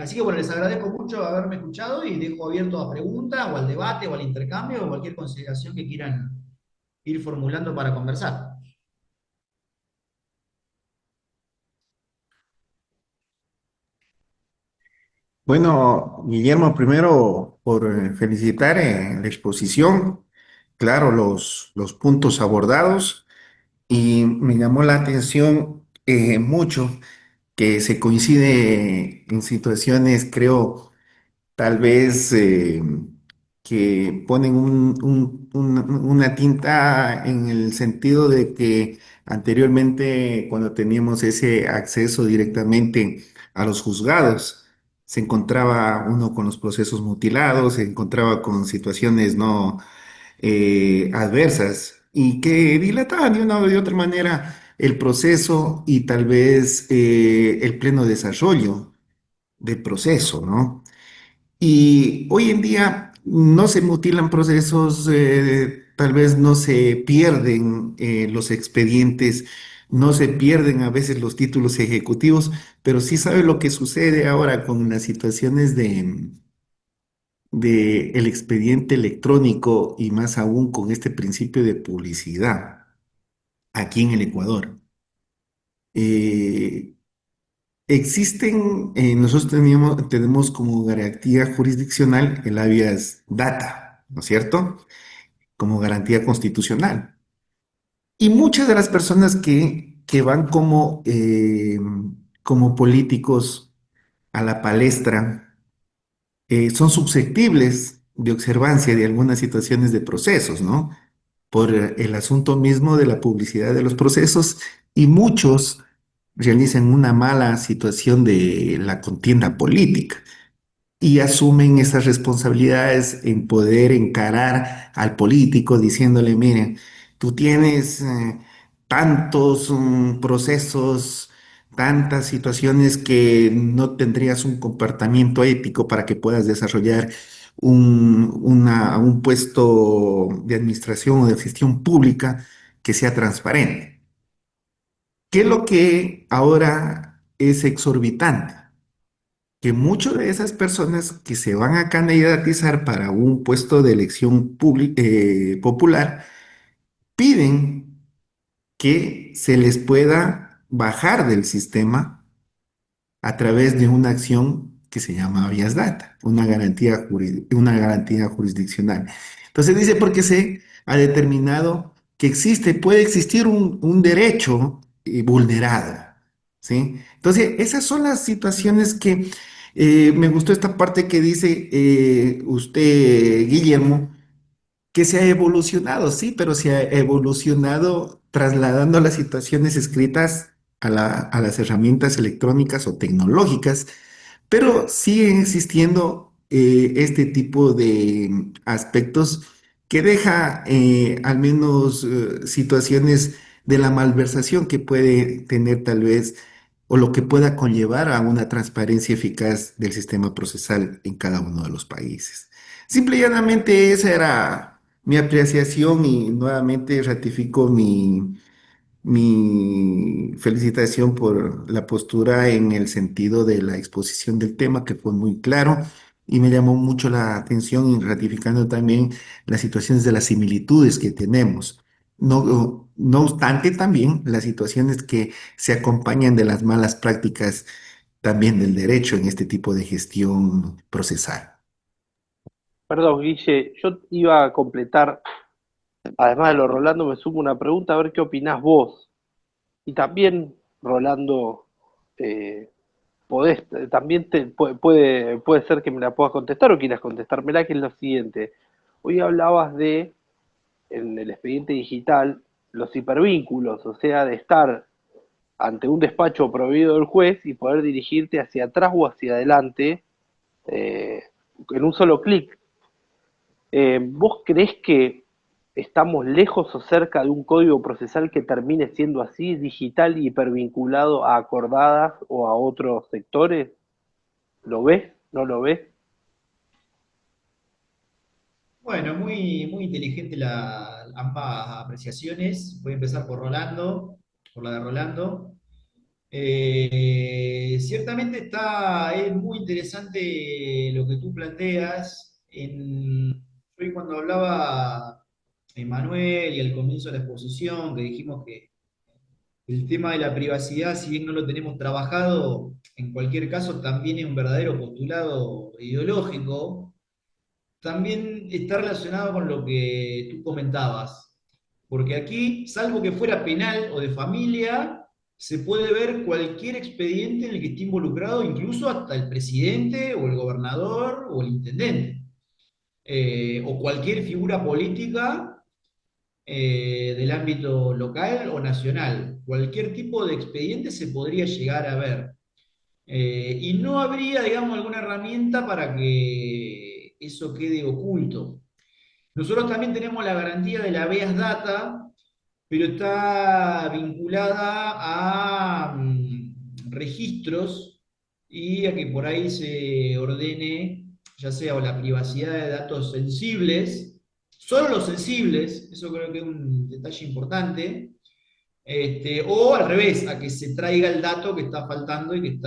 Así que bueno, les agradezco mucho haberme escuchado y dejo abierto a preguntas o al debate o al intercambio o cualquier consideración que quieran ir formulando para conversar. Bueno, Guillermo, primero por felicitar la exposición, claro, los puntos abordados y me llamó la atención mucho que se coincide en situaciones, creo, tal vez que ponen una tinta en el sentido de que anteriormente, cuando teníamos ese acceso directamente a los juzgados, se encontraba uno con los procesos mutilados, se encontraba con situaciones no adversas y que dilataban de una o de otra manera el proceso y tal vez el pleno desarrollo del proceso, ¿no? Y hoy en día no se mutilan procesos, tal vez no se pierden los expedientes, no se pierden a veces los títulos ejecutivos, pero sí sabe lo que sucede ahora con las situaciones de el expediente electrónico y más aún con este principio de publicidad aquí en el Ecuador. Eh, Existen, nosotros tenemos como garantía jurisdiccional el habeas data, ¿no es cierto? Como garantía constitucional. Y muchas de las personas que van como políticos a la palestra son susceptibles de observancia de algunas situaciones de procesos, ¿no? Por el asunto mismo de la publicidad de los procesos y muchos realizan una mala situación de la contienda política y asumen esas responsabilidades en poder encarar al político diciéndole, miren, tú tienes tantos procesos, tantas situaciones que no tendrías un comportamiento ético para que puedas desarrollar un puesto de administración o de gestión pública que sea transparente. ¿Qué es lo que ahora es exorbitante? Que muchas de esas personas que se van a candidatizar para un puesto de elección popular piden que se les pueda bajar del sistema a través de una acción que se llama Vías Data, una garantía jurisdiccional. Entonces dice, porque se ha determinado que puede existir un derecho vulnerado, ¿sí? Entonces, esas son las situaciones que me gustó esta parte que dice usted, Guillermo, que se ha evolucionado, sí, pero se ha evolucionado trasladando las situaciones escritas a las herramientas electrónicas o tecnológicas, pero siguen existiendo este tipo de aspectos que deja al menos situaciones de la malversación que puede tener tal vez o lo que pueda conllevar a una transparencia eficaz del sistema procesal en cada uno de los países. Simple y llanamente esa era mi apreciación y nuevamente ratifico mi felicitación por la postura en el sentido de la exposición del tema, que fue muy claro y me llamó mucho la atención y ratificando también las situaciones de las similitudes que tenemos. No obstante, también las situaciones que se acompañan de las malas prácticas también del derecho en este tipo de gestión procesal. Perdón, Guille, yo iba a completar, además de lo Rolando, me sumo una pregunta, a ver qué opinás vos. Y también, Rolando, eh, también puede ser que me la puedas contestar o quieras contestármela, que es lo siguiente. Hoy hablabas de, en el expediente digital, los hipervínculos, o sea, de estar ante un despacho prohibido del juez y poder dirigirte hacia atrás o hacia adelante eh, en un solo clic. ¿Vos creés que estamos lejos o cerca de un código procesal que termine siendo así, digital y hipervinculado a acordadas o a otros sectores? ¿Lo ves? ¿No lo ves? Bueno, muy inteligente ambas apreciaciones. Voy a empezar por Rolando, por la de Rolando. Ciertamente es muy interesante lo que tú planteas. Hoy cuando hablaba Emanuel y al comienzo de la exposición, que dijimos que El tema de la privacidad, si bien no lo tenemos trabajado, en cualquier caso también es un verdadero postulado ideológico, también está relacionado con lo que tú comentabas. Porque aquí, salvo que fuera penal o de familia, se puede ver cualquier expediente en el que esté involucrado, incluso hasta el presidente o el gobernador o el intendente, o cualquier figura política del ámbito local o nacional. Cualquier tipo de expediente se podría llegar a ver. Y no habría, digamos, alguna herramienta para que eso quede oculto. Nosotros también tenemos la garantía de la habeas data, pero está vinculada a registros y a que por ahí se ordene, ya sea o la privacidad de datos sensibles, solo los sensibles, eso creo que es un detalle importante, o al revés, a que se traiga el dato que está faltando y que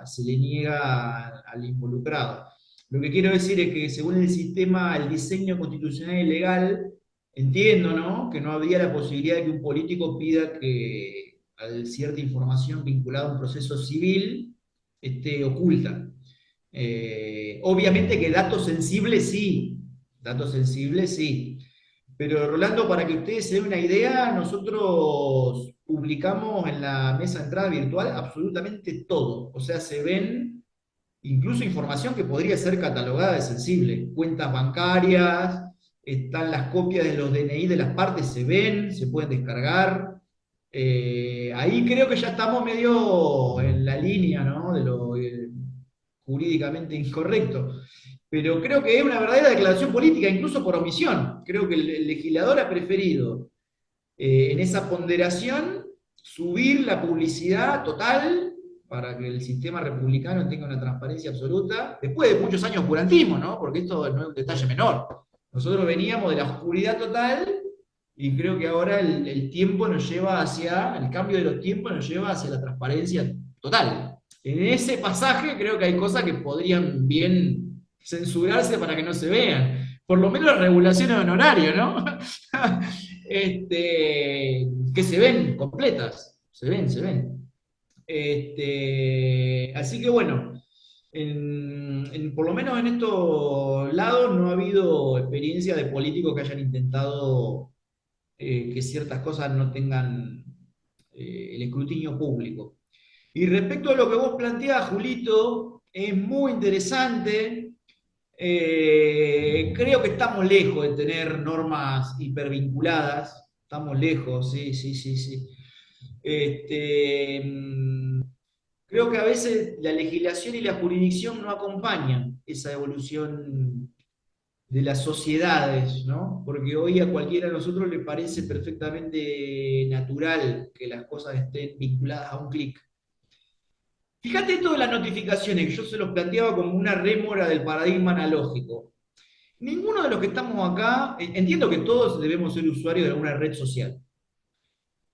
se le niega al involucrado. Lo que quiero decir es que según el sistema, el diseño constitucional y legal, entiendo, ¿no?, que no habría la posibilidad de que un político pida que cierta información vinculada a un proceso civil esté oculta. Obviamente que datos sensibles sí. Pero Rolando, para que ustedes se den una idea, nosotros publicamos en la mesa de entrada virtual absolutamente todo. O sea, se ven incluso información que podría ser catalogada de sensible. Cuentas bancarias, están las copias de los DNI de las partes, se ven, se pueden descargar. Ahí creo que ya estamos medio en la línea, ¿no?, de lo jurídicamente incorrecto. Pero creo que es una verdadera declaración política, incluso por omisión. Creo que el legislador ha preferido, en esa ponderación, subir la publicidad total para que el sistema republicano tenga una transparencia absoluta, después de muchos años de oscurantismo, ¿no? Porque esto no es un detalle menor. Nosotros veníamos de la oscuridad total y creo que ahora el tiempo nos lleva hacia, el cambio de los tiempos nos lleva hacia la transparencia total. En ese pasaje creo que hay cosas que podrían bien censurarse para que no se vean. Por lo menos las regulaciones de honorario, ¿no? Que se ven completas. Se ven. Así que bueno, por lo menos en estos lados no ha habido experiencia de políticos que hayan intentado que ciertas cosas no tengan el escrutinio público. Y respecto a lo que vos planteás, Julito, es muy interesante. Creo que estamos lejos de tener normas hipervinculadas. Estamos lejos, sí, sí, sí, sí. Creo que a veces la legislación y la jurisdicción no acompañan esa evolución de las sociedades, ¿no? Porque hoy a cualquiera de nosotros le parece perfectamente natural que las cosas estén vinculadas a un clic. Fíjate esto de las notificaciones, que yo se los planteaba como una rémora del paradigma analógico. Ninguno de los que estamos acá, entiendo que todos debemos ser usuarios de alguna red social.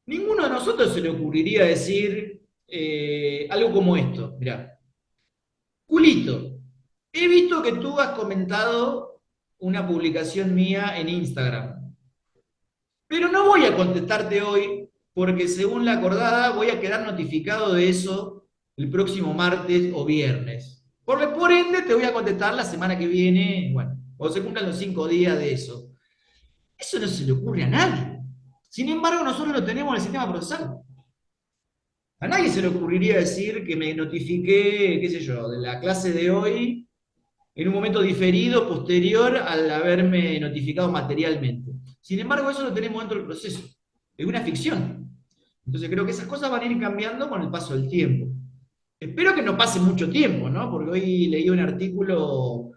Ninguno de nosotros se le ocurriría decir algo como esto. Mirá, Julito, he visto que tú has comentado una publicación mía en Instagram, pero no voy a contestarte hoy porque según la acordada voy a quedar notificado de eso el próximo martes o viernes. Por ende, te voy a contestar la semana que viene, bueno, o se cumplan los 5 días de eso. Eso no se le ocurre a nadie. Sin embargo, nosotros lo tenemos en el sistema procesal. A nadie se le ocurriría decir que me notifiqué, qué sé yo, de la clase de hoy en un momento diferido, posterior al haberme notificado materialmente. Sin embargo, eso lo tenemos dentro del proceso. Es una ficción. Entonces creo que esas cosas van a ir cambiando con el paso del tiempo. Espero que no pase mucho tiempo, ¿no? Porque hoy leí un artículo,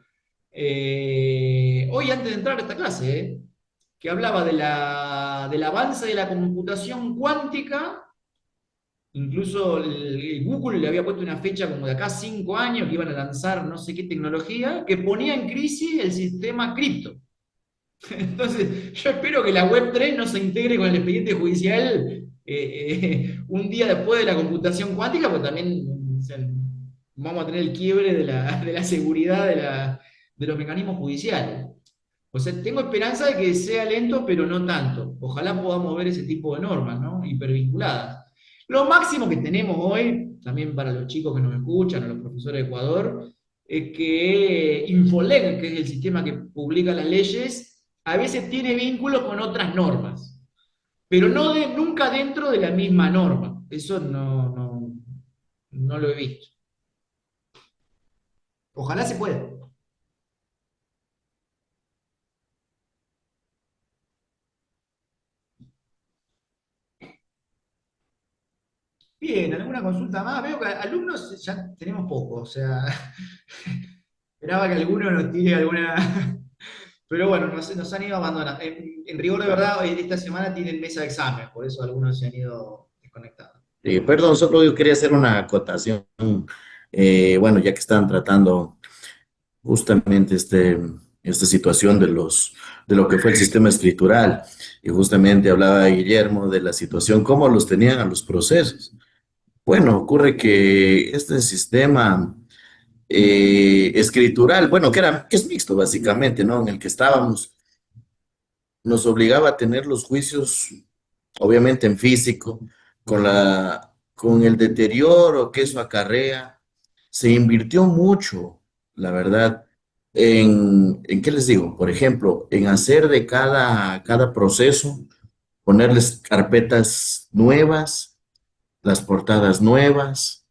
hoy antes de entrar a esta clase, que hablaba del avance de la computación cuántica. Incluso el Google le había puesto una fecha como de acá a 5 años que iban a lanzar no sé qué tecnología que ponía en crisis el sistema cripto. Entonces, yo espero que la Web3 no se integre con el expediente judicial un día después de la computación cuántica, porque también o sea, vamos a tener el quiebre de la seguridad de los mecanismos judiciales. O sea, tengo esperanza de que sea lento, pero no tanto. Ojalá podamos ver ese tipo de normas, ¿no? Hipervinculadas. Lo máximo que tenemos hoy, también para los chicos que nos escuchan, o los profesores de Ecuador, es que Infoleg, que es el sistema que publica las leyes, a veces tiene vínculos con otras normas, pero nunca dentro de la misma norma. Eso no lo he visto. Ojalá se pueda. Bien, ¿alguna consulta más? Veo que alumnos ya tenemos pocos, o sea, esperaba que alguno nos tire alguna. Pero bueno, nos han ido abandonando. En rigor de verdad, hoy esta semana tienen mesa de examen, por eso algunos se han ido desconectando. Perdón, solo yo quería hacer una acotación. Bueno, ya que están tratando justamente esta situación de lo que fue el sistema escritural, y justamente hablaba Guillermo de la situación, cómo los tenían a los procesos. Bueno, ocurre que este sistema escritural, bueno, que es mixto básicamente, ¿no? En el que estábamos, nos obligaba a tener los juicios obviamente en físico, con el deterioro que eso acarrea, se invirtió mucho, la verdad, ¿en qué les digo? Por ejemplo, en hacer de cada proceso, ponerles carpetas nuevas, las portadas nuevas,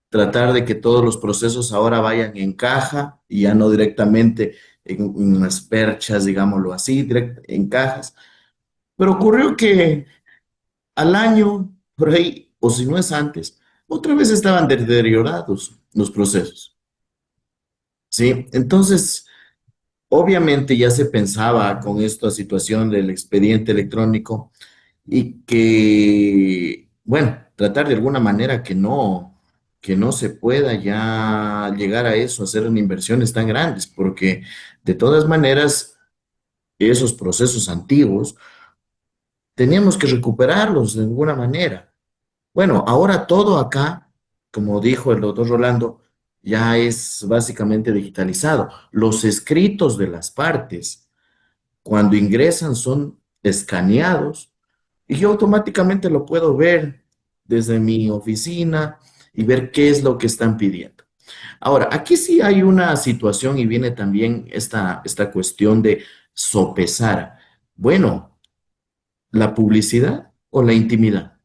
tratar de que todos los procesos ahora vayan en caja y ya no directamente en unas perchas, digámoslo así, en cajas. Pero ocurrió que al año, por ahí, o si no es antes, otra vez estaban deteriorados los procesos, ¿sí? Entonces, obviamente ya se pensaba con esta situación del expediente electrónico y que, bueno, tratar de alguna manera que no se pueda ya llegar a eso, hacer inversiones tan grandes, porque de todas maneras, esos procesos antiguos teníamos que recuperarlos de alguna manera. Bueno, ahora todo acá, como dijo el doctor Rolando, ya es básicamente digitalizado. Los escritos de las partes, cuando ingresan, son escaneados y yo automáticamente lo puedo ver desde mi oficina y ver qué es lo que están pidiendo. Ahora, aquí sí hay una situación y viene también esta cuestión de sopesar. Bueno, la publicidad o la intimidad.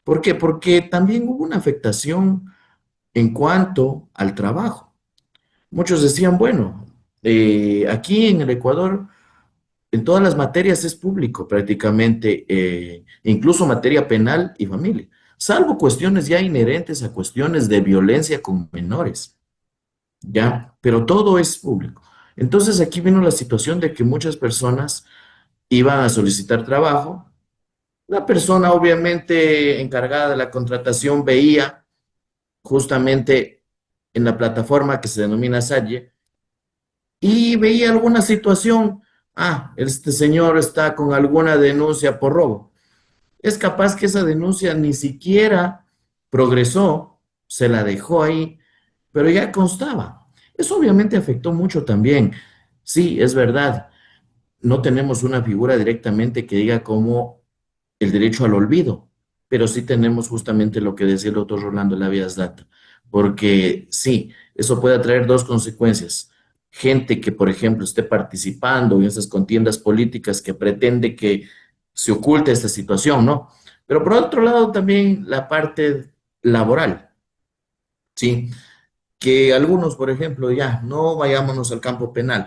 ¿Por qué? Porque también hubo una afectación en cuanto al trabajo. Muchos decían, bueno, aquí en el Ecuador, en todas las materias es público prácticamente, incluso materia penal y familia, salvo cuestiones ya inherentes a cuestiones de violencia con menores, ¿ya? Pero todo es público. Entonces aquí vino la situación de que muchas personas iban a solicitar trabajo. La persona obviamente encargada de la contratación veía justamente en la plataforma que se denomina Salle y veía alguna situación. Ah, este señor está con alguna denuncia por robo. Es capaz que esa denuncia ni siquiera progresó, se la dejó ahí, pero ya constaba. Eso obviamente afectó mucho también. Sí, es verdad, no tenemos una figura directamente que diga como el derecho al olvido, pero sí tenemos justamente lo que decía el doctor Rolando, el habeas data, porque sí, eso puede traer dos consecuencias. Gente que, por ejemplo, esté participando en esas contiendas políticas que pretende que se oculte esta situación, ¿no? Pero por otro lado también la parte laboral, ¿sí? Que algunos, por ejemplo, ya no vayámonos al campo penal,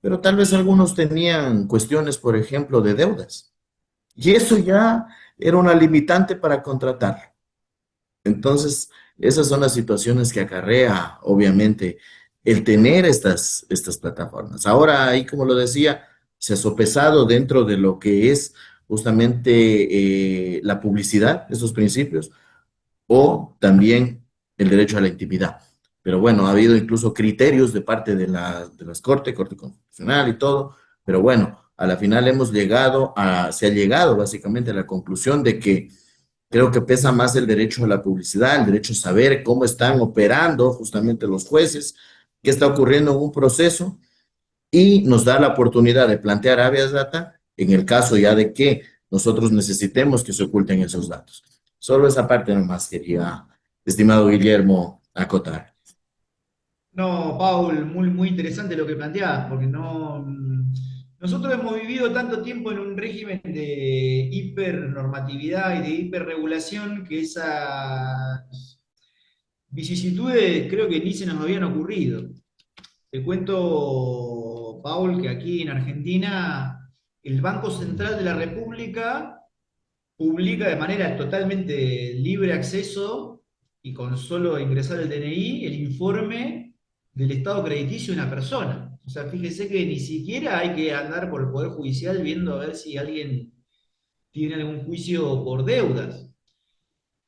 pero tal vez algunos tenían cuestiones, por ejemplo, de deudas. Y eso ya era una limitante para contratar. Entonces, esas son las situaciones que acarrea, obviamente, el tener estas plataformas. Ahora, ahí, como lo decía, se ha sopesado dentro de lo que es justamente la publicidad, esos principios, o también el derecho a la intimidad. Pero bueno, ha habido incluso criterios de parte de las Cortes, Corte Constitucional y todo, pero bueno, a la final se ha llegado básicamente a la conclusión de que creo que pesa más el derecho a la publicidad, el derecho a saber cómo están operando justamente los jueces, qué está ocurriendo en un proceso, y nos da la oportunidad de plantear habeas data en el caso ya de que nosotros necesitemos que se oculten esos datos. Solo esa parte nomás quería, estimado Guillermo, acotar. No, Paul, muy interesante lo que planteás, porque nosotros hemos vivido tanto tiempo en un régimen de hipernormatividad y de hiperregulación que esas vicisitudes creo que ni se nos habían ocurrido. Te cuento, Paul, que aquí en Argentina el Banco Central de la República publica de manera totalmente libre acceso y con solo ingresar el DNI el informe del estado crediticio de una persona. O sea, fíjese que ni siquiera hay que andar por el Poder Judicial viendo a ver si alguien tiene algún juicio por deudas.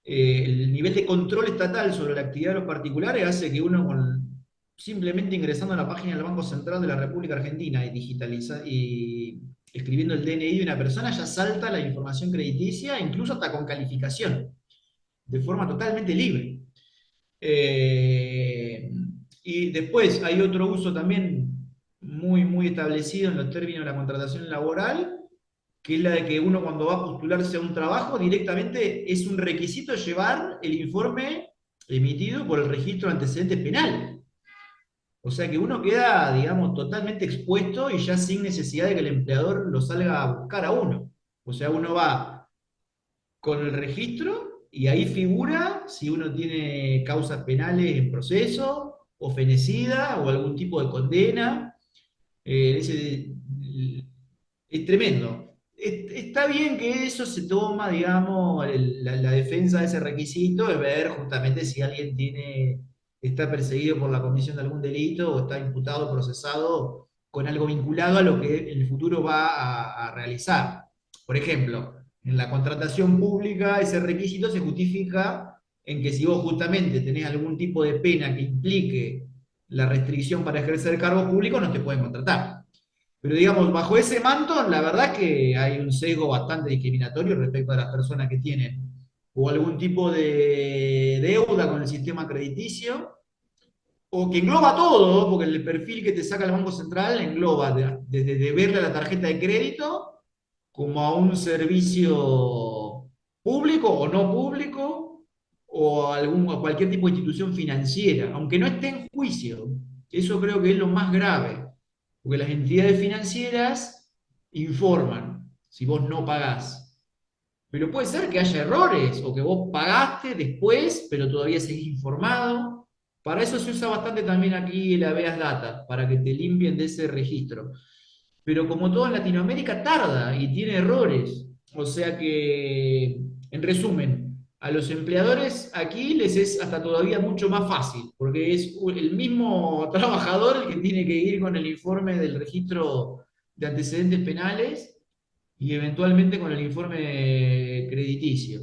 El nivel de control estatal sobre la actividad de los particulares hace que uno simplemente ingresando a la página del Banco Central de la República Argentina y escribiendo el DNI de una persona ya salta la información crediticia, incluso hasta con calificación, de forma totalmente libre. Eh, y después hay otro uso también muy establecido en los términos de la contratación laboral, que es la de que uno cuando va a postularse a un trabajo directamente es un requisito llevar el informe emitido por el registro de antecedentes penales. O sea que uno queda, digamos, totalmente expuesto y ya sin necesidad de que el empleador lo salga a buscar a uno. O sea, uno va con el registro y ahí figura si uno tiene causas penales en proceso, o fenecida, o algún tipo de condena. Es tremendo. Está bien que eso se toma, digamos, la defensa de ese requisito, es ver justamente si alguien está perseguido por la comisión de algún delito o está imputado, procesado con algo vinculado a lo que en el futuro va a realizar. Por ejemplo, en la contratación pública ese requisito se justifica en que si vos justamente tenés algún tipo de pena que implique la restricción para ejercer cargos públicos, no te pueden contratar. Pero digamos, bajo ese manto, la verdad es que hay un sesgo bastante discriminatorio respecto a las personas que tienen o algún tipo de deuda con el sistema crediticio, o que engloba todo, porque el perfil que te saca el Banco Central engloba desde deberle a la tarjeta de crédito como a un servicio público o no público, o a cualquier tipo de institución financiera, aunque no esté en juicio. Eso creo que es lo más grave, porque las entidades financieras informan si vos no pagás. Pero puede ser que haya errores o que vos pagaste después, pero todavía seguís informado. Para eso se usa bastante también aquí el habeas data, para que te limpien de ese registro. Pero como todo en Latinoamérica tarda y tiene errores. O sea que, en resumen, a los empleadores aquí les es hasta todavía mucho más fácil, porque es el mismo trabajador el que tiene que ir con el informe del registro de antecedentes penales y eventualmente con el informe crediticio.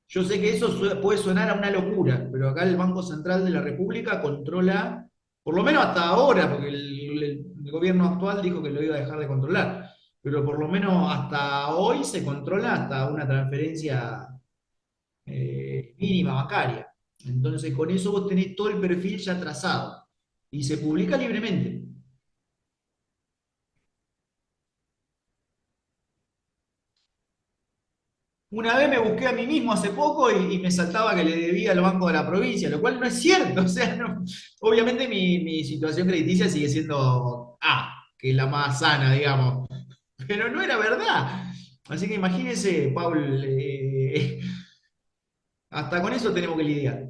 Yo sé que eso puede sonar a una locura, pero acá el Banco Central de la República controla, por lo menos hasta ahora, porque el gobierno actual dijo que lo iba a dejar de controlar, pero por lo menos hasta hoy se controla hasta una transferencia mínima bancaria. Entonces con eso vos tenés todo el perfil ya trazado y se publica libremente. Una vez me busqué a mí mismo hace poco y me saltaba que le debía al Banco de la Provincia, lo cual no es cierto. O sea, obviamente mi situación crediticia sigue siendo A, que es la más sana, digamos. Pero no era verdad. Así que imagínense, Paul, hasta con eso tenemos que lidiar.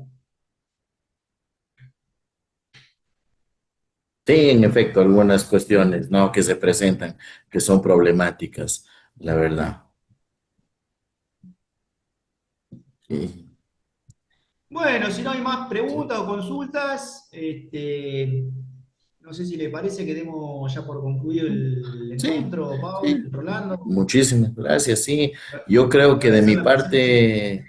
Sí, en efecto, algunas cuestiones, ¿no? Que se presentan, que son problemáticas, la verdad. Sí, Bueno, si no hay más preguntas o consultas, no sé si le parece que demos ya por concluido el sí, encuentro, sí. Paul, Rolando. Muchísimas gracias. Sí, yo creo que de Agradecer mi la presencia. parte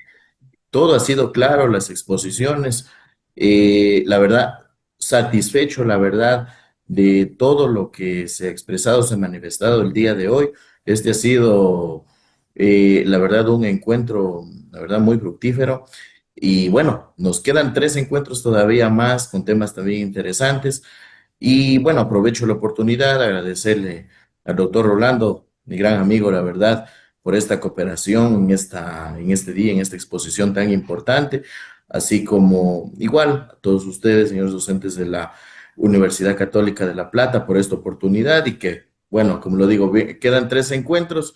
todo ha sido claro, las exposiciones. La verdad, satisfecho, la verdad, de todo lo que se ha expresado, se ha manifestado el día de hoy. Este ha sido, la verdad, un encuentro, la verdad, muy fructífero. Y bueno, nos quedan 3 encuentros todavía más con temas también interesantes. Y bueno, aprovecho la oportunidad de agradecerle al doctor Rolando, mi gran amigo, la verdad, por esta cooperación en este día, en esta exposición tan importante, así como igual a todos ustedes, señores docentes de la Universidad Católica de La Plata, por esta oportunidad y que, bueno, como lo digo, quedan 3 encuentros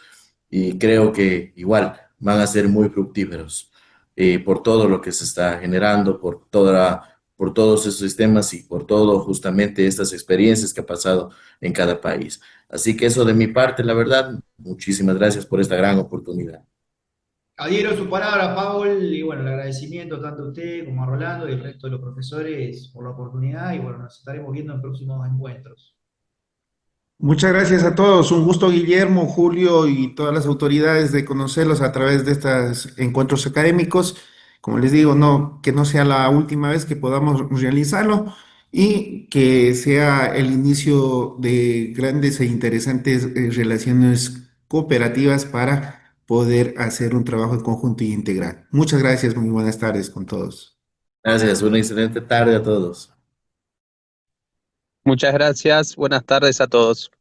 y creo que igual van a ser muy fructíferos por todo lo que se está generando, por todos esos sistemas y por todo justamente estas experiencias que ha pasado en cada país. Así que eso de mi parte, la verdad, muchísimas gracias por esta gran oportunidad. Adhiero a su palabra, Paul, y bueno, el agradecimiento tanto a usted como a Rolando y el resto de los profesores por la oportunidad, y bueno, nos estaremos viendo en próximos encuentros. Muchas gracias a todos. Un gusto, Guillermo, Julio y todas las autoridades de conocerlos a través de estos encuentros académicos. Como les digo, no, que no sea la última vez que podamos realizarlo y que sea el inicio de grandes e interesantes relaciones cooperativas para poder hacer un trabajo en conjunto y integral. Muchas gracias, muy buenas tardes con todos. Gracias, una excelente tarde a todos. Muchas gracias. Buenas tardes a todos.